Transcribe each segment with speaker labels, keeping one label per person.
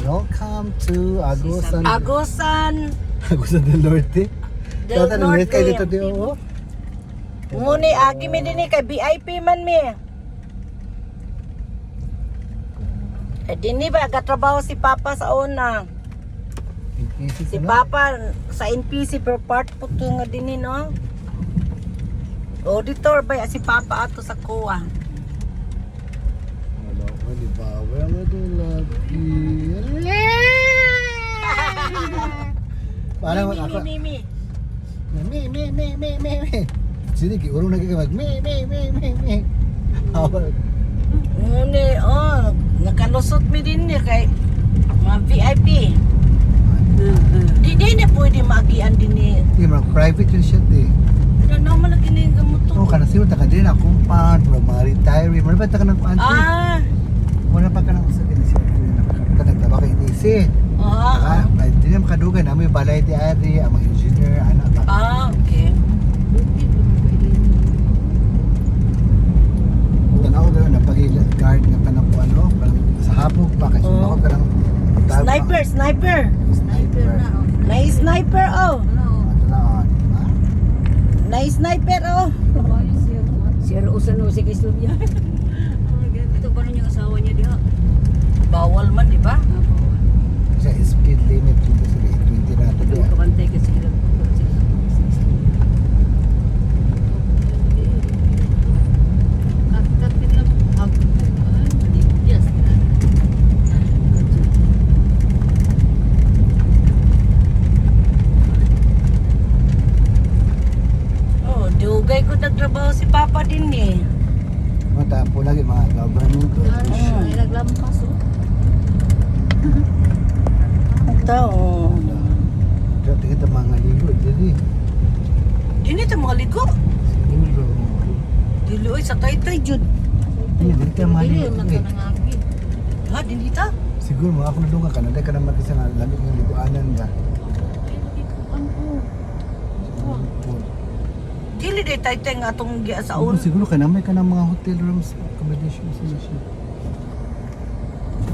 Speaker 1: Welcome to Agusan.
Speaker 2: Agusan
Speaker 1: Agusan del Norte.
Speaker 2: del
Speaker 1: Tata ng
Speaker 2: Norte.
Speaker 1: kayo dito di oh.
Speaker 2: Nguni agi mi dinhi kay VIP man mi. Eh dinhi ba gatrabaho si Papa sa una. Si Papa sa NPC pero part po to nga dinhi no. Auditor ba si Papa ato sa kuha.
Speaker 1: Wala ko di ba? Wala do lucky. Parang ako.
Speaker 2: Mi.
Speaker 1: Me. Sini ki urong nagkakabag. Me.
Speaker 2: Nguni nakalusot mi dinhi kay mga VIP. Di na pwede maagian dinhi.
Speaker 1: Di man private yung shit eh.
Speaker 2: Ano man lagi ni gamot to.
Speaker 1: Oh, kana siguro taka din akong pan, mga retiree. Mana ba taka nang pan? Wala pa ka nang usa din siya. Nakakita nagtaba kay DC. Hindi na makadugan na may balay di ari, ang mga engineer, anak ba?
Speaker 2: Okay.
Speaker 1: Tanaw daw na pag-guard nga kanang ano, parang sa habog pa kasi ako kanang
Speaker 2: Sniper na. Nice sniper Nice sniper
Speaker 3: Sir usan no si Kisubya. Ito ba yung asawa niya diha?
Speaker 2: Bawal man, di ba?
Speaker 1: sa speed limit dito sa 20 na to.
Speaker 3: Ito kabantay kasi sila.
Speaker 2: Dugay ko nagtrabaho si Papa din eh.
Speaker 1: Mata po lagi mga government official.
Speaker 3: Naglampas oh.
Speaker 2: Ito.
Speaker 1: Dati kita mga ligo jadi.
Speaker 2: Dini ito mga ligo.
Speaker 1: Siguro.
Speaker 2: Diluoy sa taytay jud.
Speaker 1: Hindi kita mga ligo.
Speaker 2: Ha, dini ito?
Speaker 1: Siguro mga ako nadunga ka na dahil ka naman kasi lamig ng liguanan ka.
Speaker 2: Dili day taytay nga atong giasaon.
Speaker 1: Siguro ka naman ka ng mga hotel rooms accommodation sa siya.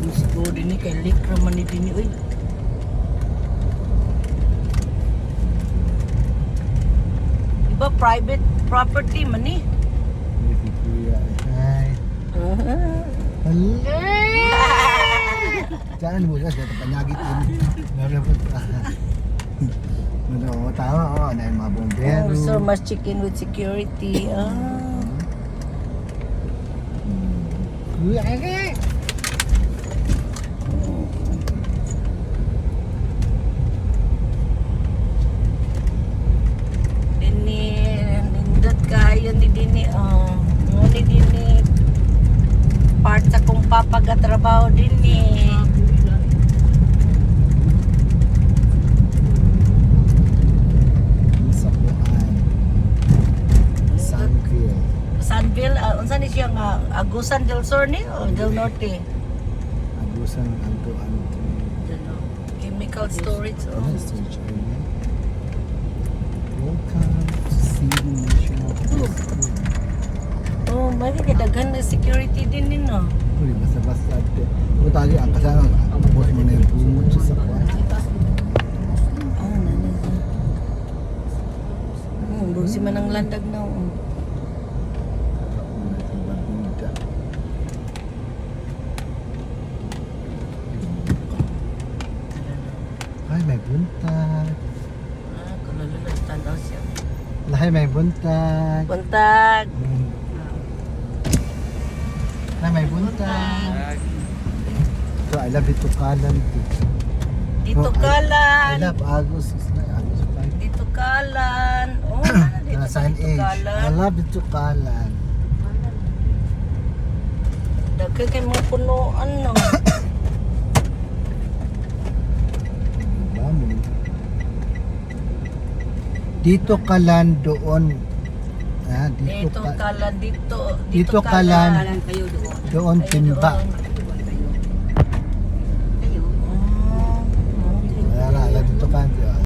Speaker 2: Gusto dini kay likra man ni dini oy. Iba private property man ni.
Speaker 1: Hi. Hello. Diyan mo kasi panyagit ini. Ano, tama na yung mga bombero.
Speaker 2: So much chicken with security. Dini nindot kayo ni dini nguni dini part sa kong papagatrabaho dini. Sunville, unsa ni siya nga Agusan del Sur ni o del Norte?
Speaker 1: Agusan Anto.
Speaker 2: Chemical storage.
Speaker 1: Storage area. Welcome to Cebu National Forest.
Speaker 2: Oh, mali ka daghan na security din din no.
Speaker 1: Uy, basta-basta ate. Kung tali ang kasama, abot mo na yung bumot sa kwan.
Speaker 2: Busi man ang landag na.
Speaker 1: Ay, may buntag.
Speaker 2: Kululutan daw siya.
Speaker 1: Lahay, may buntag.
Speaker 2: Buntag.
Speaker 1: Lahay, may buntag. So, I love it to Kalan.
Speaker 2: Dito
Speaker 1: I
Speaker 2: Kalan.
Speaker 1: love Agus. Agus 5.
Speaker 2: Dito Kalan. Oh, ano dito sa
Speaker 1: Sign
Speaker 2: Dito
Speaker 1: age. I
Speaker 2: Kalan?
Speaker 1: love it to Kalan.
Speaker 2: Daghan kay mga punuan no.
Speaker 1: Dito Kalan doon.
Speaker 2: Dito Kalan dito.
Speaker 1: Dito Kalan
Speaker 3: Kayo doon.
Speaker 1: doon Timba.
Speaker 2: Ayun.